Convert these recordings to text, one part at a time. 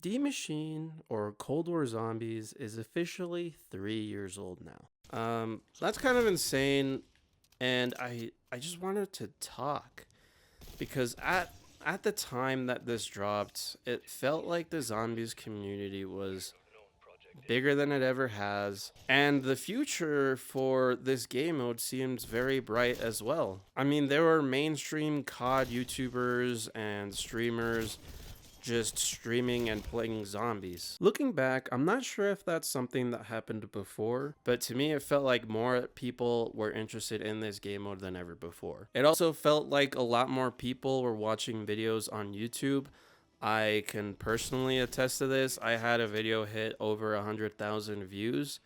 Die Machine or Cold War Zombies is officially 3 years old now. That's kind of insane, and I just wanted to talk because at the time that this dropped, it felt like the zombies community was bigger than it ever has, and the future for this game mode seems very bright as well. I mean, there were mainstream COD YouTubers and streamers just streaming and playing zombies. Looking back, I'm not sure if that's something that happened before, but to me it felt like more people were interested in this game mode than ever before. It also felt like a lot more people were watching videos on YouTube. I can personally attest to this. I had a video hit over 100,000 views,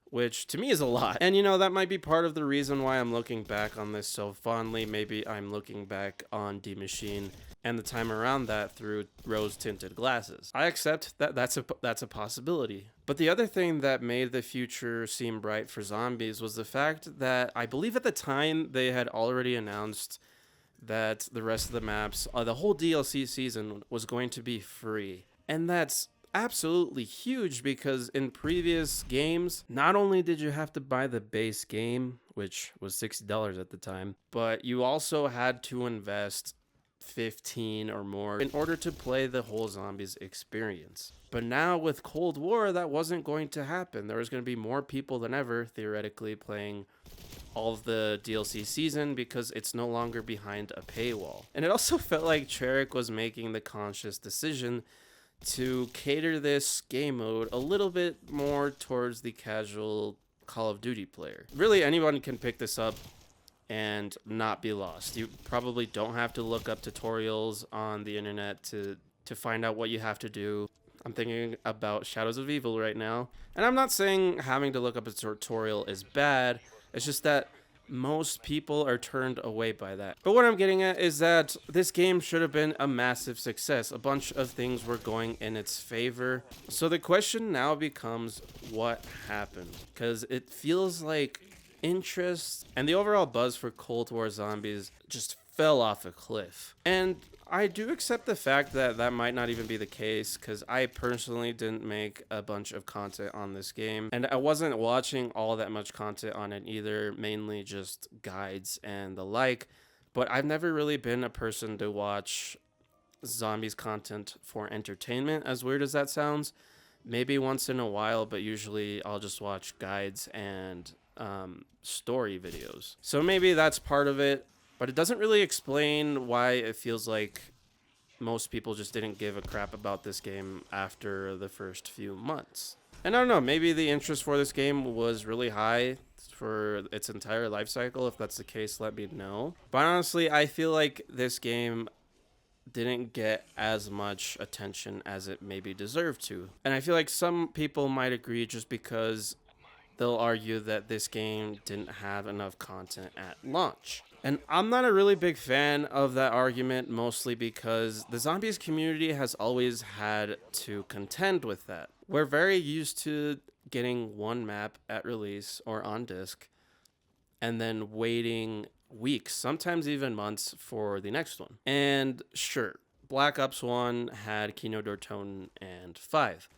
which to me is a lot. And that might be part of the reason why I'm looking back on this so fondly. Maybe I'm looking back on Die Maschine and the time around that through rose-tinted glasses. I accept that that's a possibility. But the other thing that made the future seem bright for zombies was the fact that I believe at the time they had already announced that the rest of the maps, the whole DLC season was going to be free. And that's absolutely huge because in previous games, not only did you have to buy the base game, which was $60 at the time, but you also had to invest 15 or more in order to play the whole zombies experience. But now with Cold War, that wasn't going to happen. There was going to be more people than ever theoretically playing all of the DLC season because it's no longer behind a paywall. And it also felt like Treyarch was making the conscious decision to cater this game mode a little bit more towards the casual Call of Duty player. Really, anyone can pick this up and not be lost. You probably don't have to look up tutorials on the internet to find out what you have to do. I'm thinking about Shadows of Evil right now, and I'm not saying having to look up a tutorial is bad. It's just that most people are turned away by that. But what I'm getting at is that this game should have been a massive success. A bunch of things were going in its favor. So the question now becomes, what happened? Because it feels like interest and the overall buzz for Cold War Zombies just fell off a cliff. And I do accept the fact that that might not even be the case, because I personally didn't make a bunch of content on this game, and I wasn't watching all that much content on it either, mainly just guides and the like. But I've never really been a person to watch zombies content for entertainment, as weird as that sounds. Maybe once in a while, but usually I'll just watch guides and story videos. So maybe that's part of it. But it doesn't really explain why it feels like most people just didn't give a crap about this game after the first few months. And I don't know, maybe the interest for this game was really high for its entire life cycle. If that's the case, let me know. But honestly, I feel like this game didn't get as much attention as it maybe deserved to. And I feel like some people might agree just because they'll argue that this game didn't have enough content at launch. And I'm not a really big fan of that argument, mostly because the zombies community has always had to contend with that. We're very used to getting one map at release or on disc and then waiting weeks, sometimes even months, for the next one. And sure, Black Ops 1 had Kino d'Ortone and 5.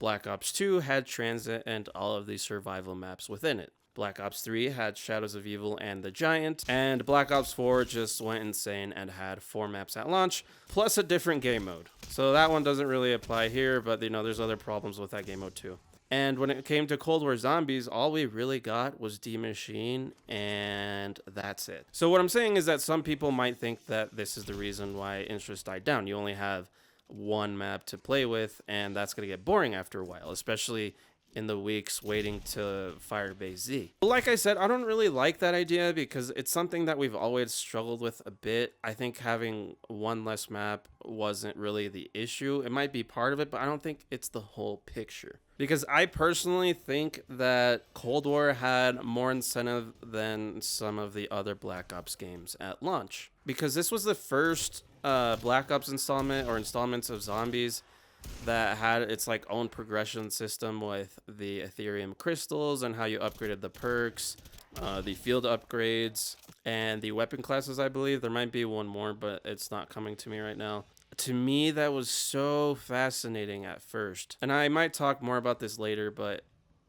Black Ops 2 had Transit and all of the survival maps within it. Black Ops 3 had Shadows of Evil and The Giant, and Black Ops 4 just went insane and had 4 maps at launch, plus a different game mode. So that one doesn't really apply here, but there's other problems with that game mode too. And when it came to Cold War Zombies, all we really got was Die Maschine, and that's it. So what I'm saying is that some people might think that this is the reason why interest died down. You only have one map to play with, and that's going to get boring after a while, especially in the weeks waiting to Firebase Z. But like I said, I don't really like that idea because it's something that we've always struggled with a bit. I think having one less map wasn't really the issue. It might be part of it, but I don't think it's the whole picture. Because I personally think that Cold War had more incentive than some of the other Black Ops games at launch. Because this was the first Black Ops installment or installments of Zombies that had its own progression system with the Ethereum crystals and how you upgraded the perks, the field upgrades, and the weapon classes. I believe there might be one more, but it's not coming to me right now. To me, that was so fascinating at first. And I might talk more about this later, but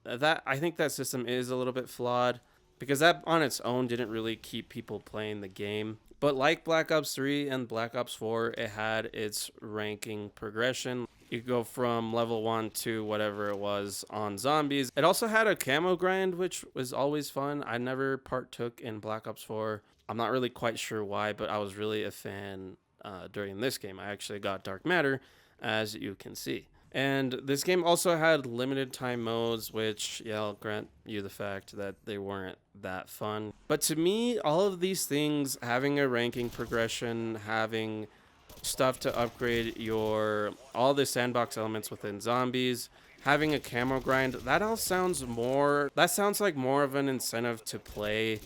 that I think that system is a little bit flawed because that on its own didn't really keep people playing the game. But like Black Ops 3 and Black Ops 4, it had its ranking progression. You could go from level 1 to whatever it was on zombies. It also had a camo grind, which was always fun. I never partook in Black Ops 4. I'm not really quite sure why, but I was really a fan during this game. I actually got Dark Matter, as you can see. And this game also had limited time modes, which, yeah, I'll grant you the fact that they weren't that fun. But to me, all of these things, having a ranking progression, having stuff to upgrade all the sandbox elements within zombies, having a camo grind, that sounds like more of an incentive to play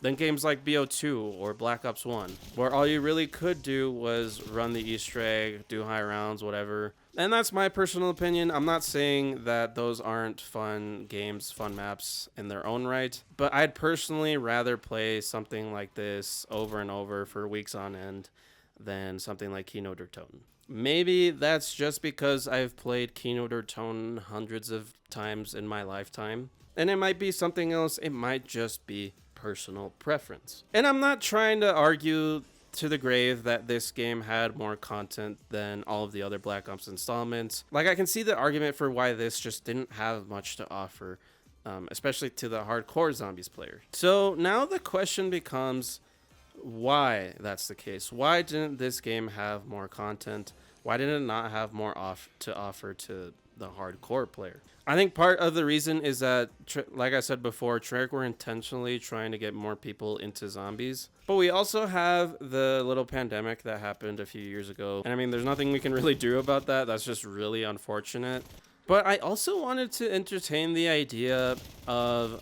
than games like BO2 or Black Ops 1, where all you really could do was run the Easter egg, do high rounds, whatever. And that's my personal opinion. I'm not saying that those aren't fun games, fun maps in their own right, but I'd personally rather play something like this over and over for weeks on end than something like Kino der Toten. Maybe that's just because I've played Kino der Toten hundreds of times in my lifetime, and it might be something else. It might just be personal preference. And I'm not trying to argue to the grave that this game had more content than all of the other Black Ops installments. Like, I can see the argument for why this just didn't have much to offer, especially to the hardcore zombies player. So now the question becomes why that's the case. Why didn't this game have more content? Why did it not have more to offer to the hardcore player? I think part of the reason is that, like I said before, Treyarch were intentionally trying to get more people into zombies. But we also have the little pandemic that happened a few years ago. And I mean, there's nothing we can really do about that. That's just really unfortunate. But I also wanted to entertain the idea of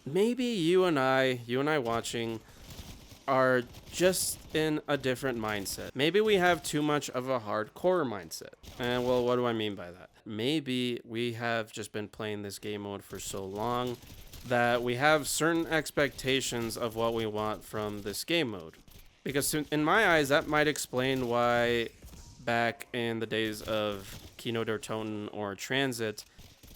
maybe you and I watching, are just in a different mindset. Maybe we have too much of a hardcore mindset. And well, what do I mean by that? Maybe we have just been playing this game mode for so long that we have certain expectations of what we want from this game mode. Because in my eyes, that might explain why back in the days of Kino der Toten or Transit,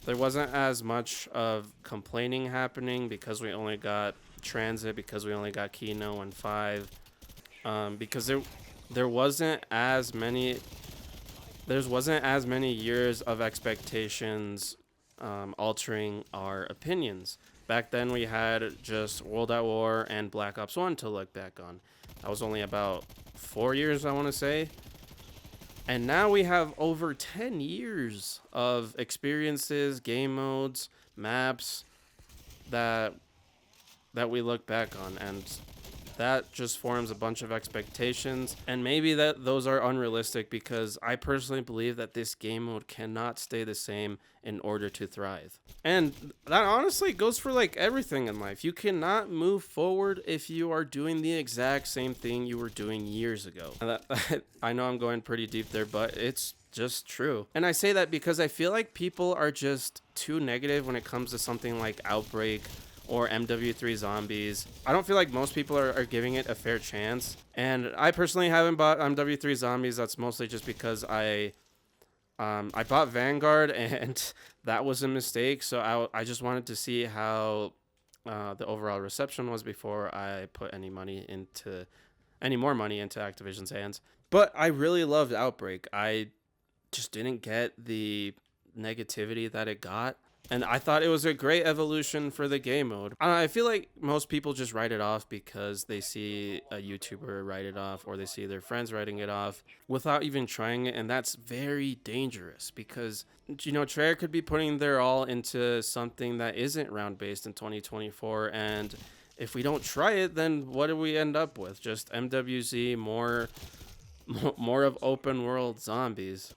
there wasn't as much of complaining happening because we only got Transit, because we only got Kino and 5, because there wasn't as many years of expectations altering our opinions. Back then we had just World at War and Black Ops 1 to look back on. That was only about 4 years, I want to say. And now we have over 10 years of experiences, game modes, maps that we look back on, and that just forms a bunch of expectations. And maybe that those are unrealistic, because I personally believe that this game mode cannot stay the same in order to thrive. And that honestly goes for like everything in life. You cannot move forward if you are doing the exact same thing you were doing years ago. And I know I'm going pretty deep there, but it's just true. And I say that because I feel like people are just too negative when it comes to something like Outbreak or MW3 Zombies. I don't feel like most people are giving it a fair chance. And I personally haven't bought MW3 Zombies. That's mostly just because I bought Vanguard, and that was a mistake. So I just wanted to see how the overall reception was before I put any more money into Activision's hands. But I really loved Outbreak. I just didn't get the negativity that it got. And I thought it was a great evolution for the game mode. I feel like most people just write it off because they see a YouTuber write it off, or they see their friends writing it off without even trying it. And that's very dangerous, because, you know, Treyarch could be putting their all into something that isn't round-based in 2024. And if we don't try it, then what do we end up with? Just MWZ, more of open world zombies.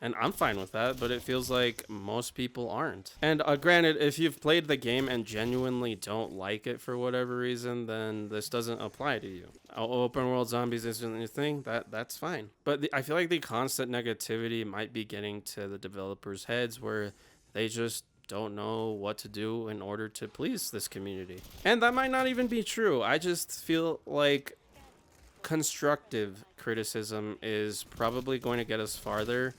And I'm fine with that, but it feels like most people aren't. And granted, if you've played the game and genuinely don't like it for whatever reason, then this doesn't apply to you. Open world zombies isn't your thing, that's fine. But I feel like the constant negativity might be getting to the developers' heads, where they just don't know what to do in order to please this community. And that might not even be true. I just feel like constructive criticism is probably going to get us farther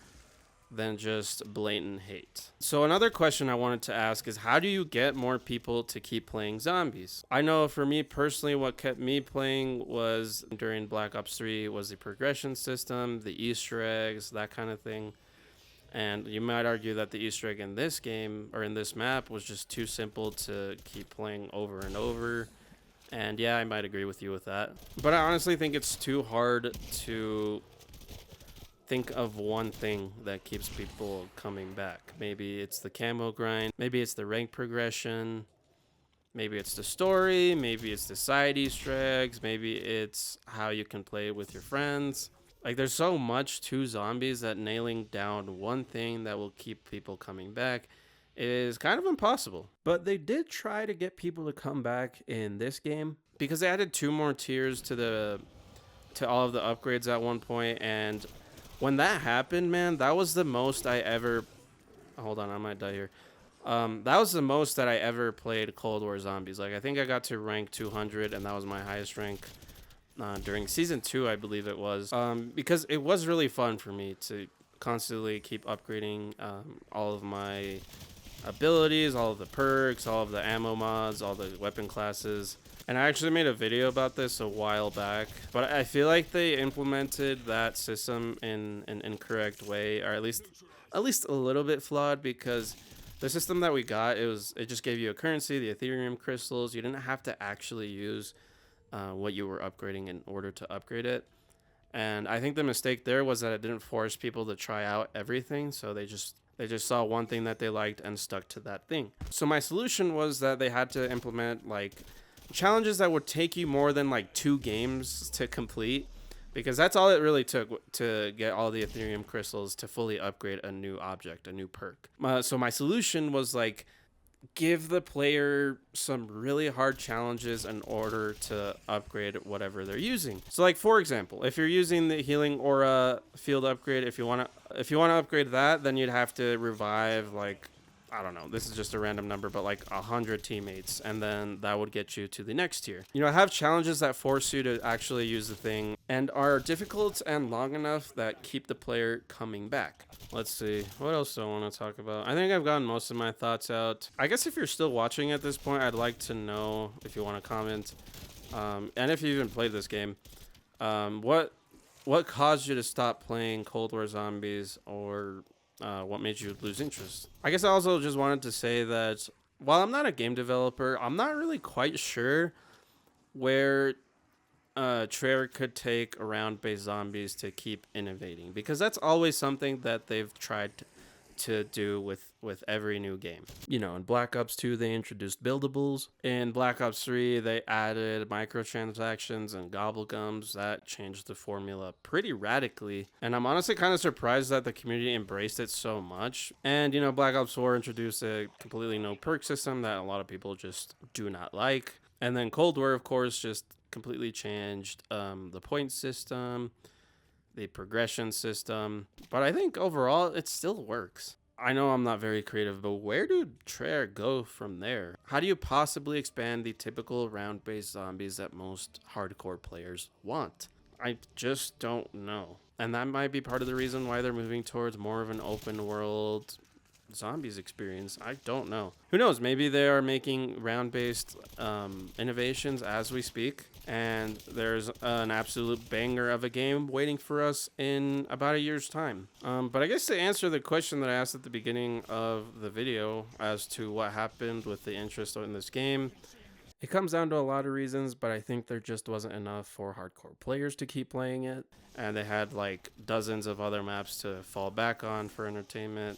than just blatant hate. So another question I wanted to ask is, how do you get more people to keep playing zombies? I know for me personally, what kept me playing was during Black Ops 3 was the progression system, the Easter eggs, that kind of thing. And you might argue that the Easter egg in this game or in this map was just too simple to keep playing over and over. And yeah, I might agree with you with that. But I honestly think it's too hard to think of one thing that keeps people coming back. Maybe it's the camo grind, maybe it's the rank progression, maybe it's the story, maybe it's the side Easter eggs, maybe it's how you can play with your friends. Like, there's so much to zombies that nailing down one thing that will keep people coming back is kind of impossible. But they did try to get people to come back in this game because they added 2 more tiers to all of the upgrades at one point, and when that happened, man, that was the most I ever... Hold on, I might die here. That was the most that I ever played Cold War Zombies. Like, I think I got to rank 200, and that was my highest rank during Season 2, I believe it was. Because it was really fun for me to constantly keep upgrading all of my abilities, all of the perks, all of the ammo mods, all the weapon classes. And I actually made a video about this a while back, but I feel like they implemented that system in an incorrect way, or at least a little bit flawed, because the system that we got, it just gave you a currency, the Ethereum crystals. You didn't have to actually use what you were upgrading in order to upgrade it. And I think the mistake there was that it didn't force people to try out everything, so they just saw one thing that they liked and stuck to that thing. So my solution was that they had to implement like challenges that would take you more than like 2 games to complete, because that's all it really took to get all the Ethereum crystals to fully upgrade a new object, a new perk. So my solution was like, give the player some really hard challenges in order to upgrade whatever they're using. So like, for example, if you're using the healing aura field upgrade, if you want to upgrade that, then you'd have to revive, like, I don't know, this is just a random number, but like 100 teammates, and then that would get you to the next tier. You know, have challenges that force you to actually use the thing and are difficult and long enough that keep the player coming back. Let's see, what else do I want to talk about? I think I've gotten most of my thoughts out. I guess if you're still watching at this point, I'd like to know, if you want to comment, and if you even played this game, what caused you to stop playing Cold War Zombies, or what made you lose interest? I guess I also just wanted to say that while I'm not a game developer, I'm not really quite sure where Treyarch could take round-based zombies to keep innovating, because that's always something that they've tried to do with every new game. You know, in Black Ops 2 they introduced buildables. In Black Ops 3 they added microtransactions and gobblegums. That changed the formula pretty radically, and I'm honestly kind of surprised that the community embraced it so much. And you know, Black Ops 4 introduced a completely no perk system that a lot of people just do not like. And then Cold War, of course, just completely changed the point system, the progression system, but I think overall it still works. I know I'm not very creative, but where do Treyarch go from there? How do you possibly expand the typical round-based zombies that most hardcore players want? I just don't know. And that might be part of the reason why they're moving towards more of an open world zombies experience. I don't know. Who knows? Maybe they are making round-based innovations as we speak, and there's an absolute banger of a game waiting for us in about a year's time. But I guess to answer the question that I asked at the beginning of the video as to what happened with the interest in this game, it comes down to a lot of reasons, but I think there just wasn't enough for hardcore players to keep playing it, and they had like dozens of other maps to fall back on for entertainment.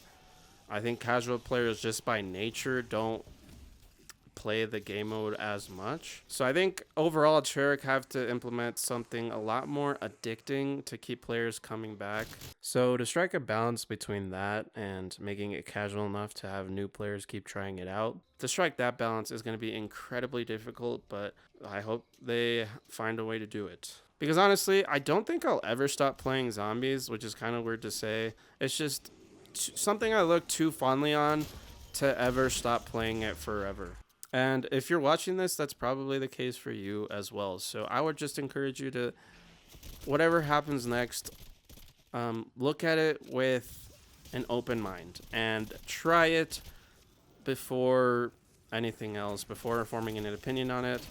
I think casual players just by nature don't play the game mode as much. So I think overall Treyarch have to implement something a lot more addicting to keep players coming back. So to strike a balance between that and making it casual enough to have new players keep trying it out, to strike that balance is going to be incredibly difficult, but I hope they find a way to do it. Because honestly, I don't think I'll ever stop playing zombies, which is kind of weird to say. It's just something I look too fondly on to ever stop playing it forever. And if you're watching this, that's probably the case for you as well. So I would just encourage you to whatever happens next, look at it with an open mind and try it before anything else, before forming an opinion on it.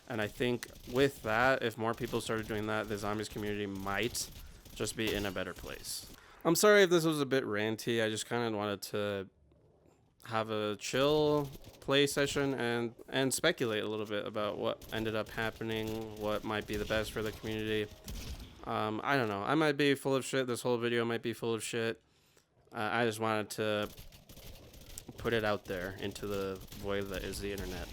And I think with that, if more people started doing that, the zombies community might just be in a better place. I'm sorry if this was a bit ranty. I just kind of wanted to have a chill play session and speculate a little bit about what ended up happening, what might be the best for the community. I don't know. I might be full of shit. This whole video might be full of shit. I just wanted to put it out there into the void that is the internet.